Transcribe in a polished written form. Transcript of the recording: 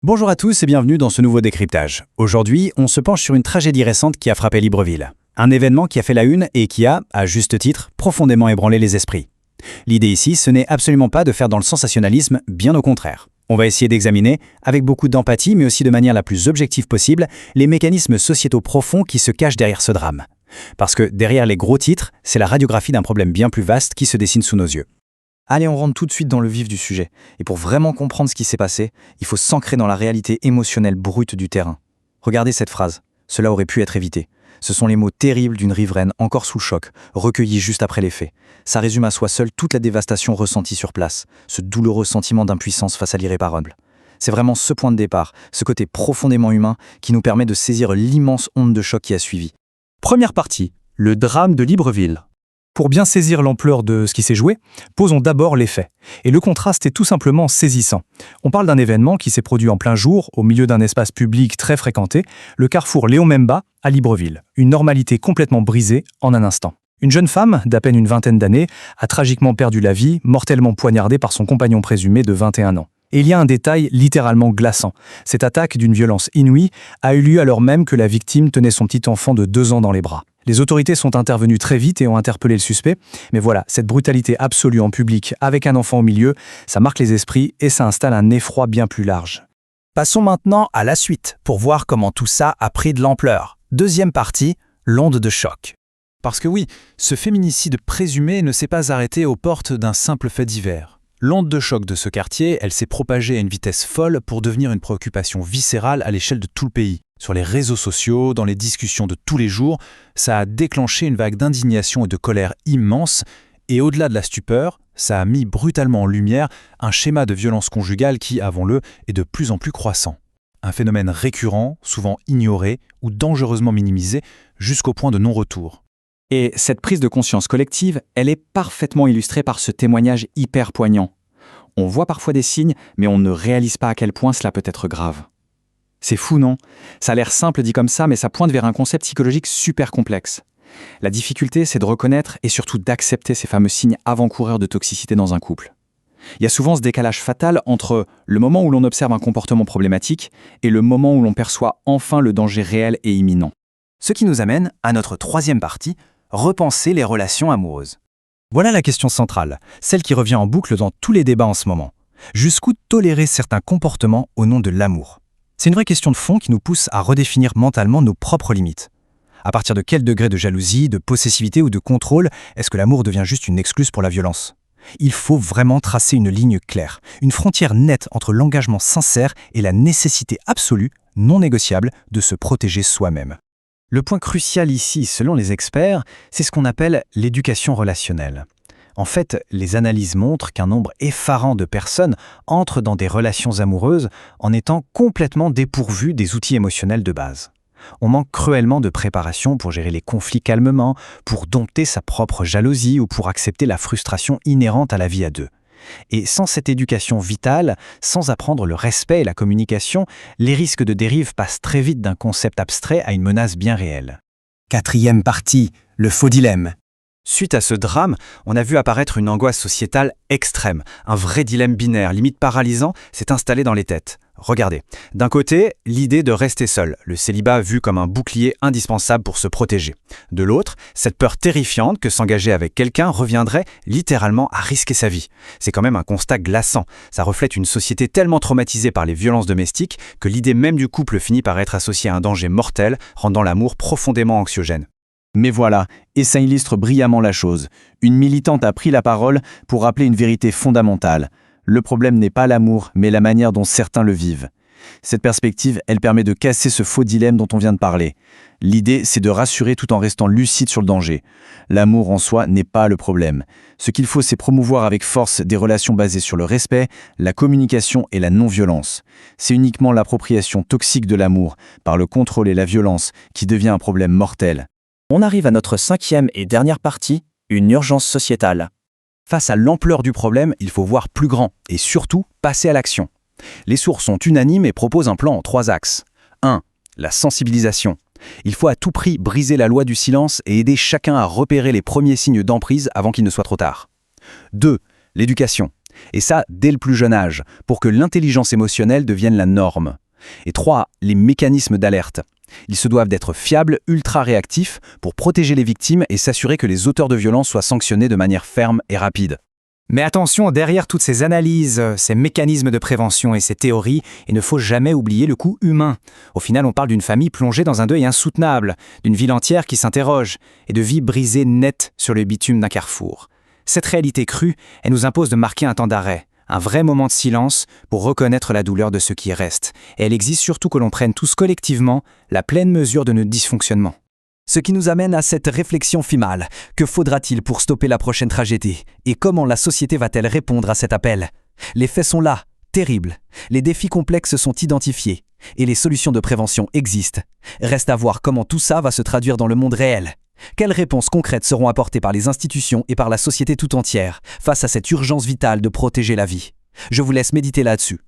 Bonjour à tous et bienvenue dans ce nouveau décryptage. Aujourd'hui, on se penche sur une tragédie récente qui a frappé Libreville. Un événement qui a fait la une et qui a, à juste titre, profondément ébranlé les esprits. L'idée ici, ce n'est absolument pas de faire dans le sensationnalisme, bien au contraire. On va essayer d'examiner, avec beaucoup d'empathie mais aussi de manière la plus objective possible, les mécanismes sociétaux profonds qui se cachent derrière ce drame. Parce que derrière les gros titres, c'est la radiographie d'un problème bien plus vaste qui se dessine sous nos yeux. Allez, on rentre tout de suite dans le vif du sujet. Et pour vraiment comprendre ce qui s'est passé, il faut s'ancrer dans la réalité émotionnelle brute du terrain. Regardez cette phrase. Cela aurait pu être évité. Ce sont les mots terribles d'une riveraine encore sous le choc, recueillis juste après les faits. Ça résume à soi seul toute la dévastation ressentie sur place, ce douloureux sentiment d'impuissance face à l'irréparable. C'est vraiment ce point de départ, ce côté profondément humain, qui nous permet de saisir l'immense onde de choc qui a suivi. Première partie, le drame de Libreville. Pour bien saisir l'ampleur de ce qui s'est joué, posons d'abord les faits. Et le contraste est tout simplement saisissant. On parle d'un événement qui s'est produit en plein jour, au milieu d'un espace public très fréquenté, le carrefour Léon Memba à Libreville. Une normalité complètement brisée en un instant. Une jeune femme, d'à peine une vingtaine d'années, a tragiquement perdu la vie, mortellement poignardée par son compagnon présumé de 21 ans. Et il y a un détail littéralement glaçant. Cette attaque d'une violence inouïe a eu lieu alors même que la victime tenait son petit enfant de 2 ans dans les bras. Les autorités sont intervenues très vite et ont interpellé le suspect. Mais voilà, cette brutalité absolue en public, avec un enfant au milieu, ça marque les esprits et ça installe un effroi bien plus large. Passons maintenant à la suite, pour voir comment tout ça a pris de l'ampleur. Deuxième partie, l'onde de choc. Parce que oui, ce féminicide présumé ne s'est pas arrêté aux portes d'un simple fait divers. L'onde de choc de ce quartier, elle s'est propagée à une vitesse folle pour devenir une préoccupation viscérale à l'échelle de tout le pays. Sur les réseaux sociaux, dans les discussions de tous les jours, ça a déclenché une vague d'indignation et de colère immense, et au-delà de la stupeur, ça a mis brutalement en lumière un schéma de violence conjugale qui, avouons-le, est de plus en plus croissant. Un phénomène récurrent, souvent ignoré ou dangereusement minimisé, jusqu'au point de non-retour. Et cette prise de conscience collective, elle est parfaitement illustrée par ce témoignage hyper poignant. On voit parfois des signes, mais on ne réalise pas à quel point cela peut être grave. C'est fou, non? Ça a l'air simple dit comme ça, mais ça pointe vers un concept psychologique super complexe. La difficulté, c'est de reconnaître et surtout d'accepter ces fameux signes avant-coureurs de toxicité dans un couple. Il y a souvent ce décalage fatal entre le moment où l'on observe un comportement problématique et le moment où l'on perçoit enfin le danger réel et imminent. Ce qui nous amène à notre troisième partie, repenser les relations amoureuses. Voilà la question centrale, celle qui revient en boucle dans tous les débats en ce moment. Jusqu'où tolérer certains comportements au nom de l'amour? C'est une vraie question de fond qui nous pousse à redéfinir mentalement nos propres limites. À partir de quel degré de jalousie, de possessivité ou de contrôle est-ce que l'amour devient juste une excuse pour la violence? Il faut vraiment tracer une ligne claire, une frontière nette entre l'engagement sincère et la nécessité absolue, non négociable, de se protéger soi-même. Le point crucial ici, selon les experts, c'est ce qu'on appelle l'éducation relationnelle. En fait, les analyses montrent qu'un nombre effarant de personnes entrent dans des relations amoureuses en étant complètement dépourvues des outils émotionnels de base. On manque cruellement de préparation pour gérer les conflits calmement, pour dompter sa propre jalousie ou pour accepter la frustration inhérente à la vie à deux. Et sans cette éducation vitale, sans apprendre le respect et la communication, les risques de dérive passent très vite d'un concept abstrait à une menace bien réelle. Quatrième partie, le faux dilemme. Suite à ce drame, on a vu apparaître une angoisse sociétale extrême. Un vrai dilemme binaire, limite paralysant, s'est installé dans les têtes. Regardez, d'un côté, l'idée de rester seul, le célibat vu comme un bouclier indispensable pour se protéger. De l'autre, cette peur terrifiante que s'engager avec quelqu'un reviendrait littéralement à risquer sa vie. C'est quand même un constat glaçant. Ça reflète une société tellement traumatisée par les violences domestiques que l'idée même du couple finit par être associée à un danger mortel, rendant l'amour profondément anxiogène. Mais voilà, et ça illustre brillamment la chose. Une militante a pris la parole pour rappeler une vérité fondamentale. Le problème n'est pas l'amour, mais la manière dont certains le vivent. Cette perspective, elle permet de casser ce faux dilemme dont on vient de parler. L'idée, c'est de rassurer tout en restant lucide sur le danger. L'amour en soi n'est pas le problème. Ce qu'il faut, c'est promouvoir avec force des relations basées sur le respect, la communication et la non-violence. C'est uniquement l'appropriation toxique de l'amour, par le contrôle et la violence, qui devient un problème mortel. On arrive à notre cinquième et dernière partie, une urgence sociétale. Face à l'ampleur du problème, il faut voir plus grand et surtout passer à l'action. Les sources sont unanimes et proposent un plan en 3 axes. 1. La sensibilisation. Il faut à tout prix briser la loi du silence et aider chacun à repérer les premiers signes d'emprise avant qu'il ne soit trop tard. 2. L'éducation. Et ça, dès le plus jeune âge, pour que l'intelligence émotionnelle devienne la norme. Et 3, les mécanismes d'alerte. Ils se doivent d'être fiables, ultra réactifs, pour protéger les victimes et s'assurer que les auteurs de violences soient sanctionnés de manière ferme et rapide. Mais attention, derrière toutes ces analyses, ces mécanismes de prévention et ces théories, il ne faut jamais oublier le coût humain. Au final, on parle d'une famille plongée dans un deuil insoutenable, d'une ville entière qui s'interroge, et de vies brisées nettes sur le bitume d'un carrefour. Cette réalité crue, elle nous impose de marquer un temps d'arrêt, un vrai moment de silence pour reconnaître la douleur de ceux qui restent. Et elle exige surtout que l'on prenne tous collectivement la pleine mesure de nos dysfonctionnements. Ce qui nous amène à cette réflexion finale. Que faudra-t-il pour stopper la prochaine tragédie? Et comment la société va-t-elle répondre à cet appel? Les faits sont là, terribles. Les défis complexes sont identifiés. Et les solutions de prévention existent. Reste à voir comment tout ça va se traduire dans le monde réel. Quelles réponses concrètes seront apportées par les institutions et par la société tout entière face à cette urgence vitale de protéger la vie? Je vous laisse méditer là-dessus.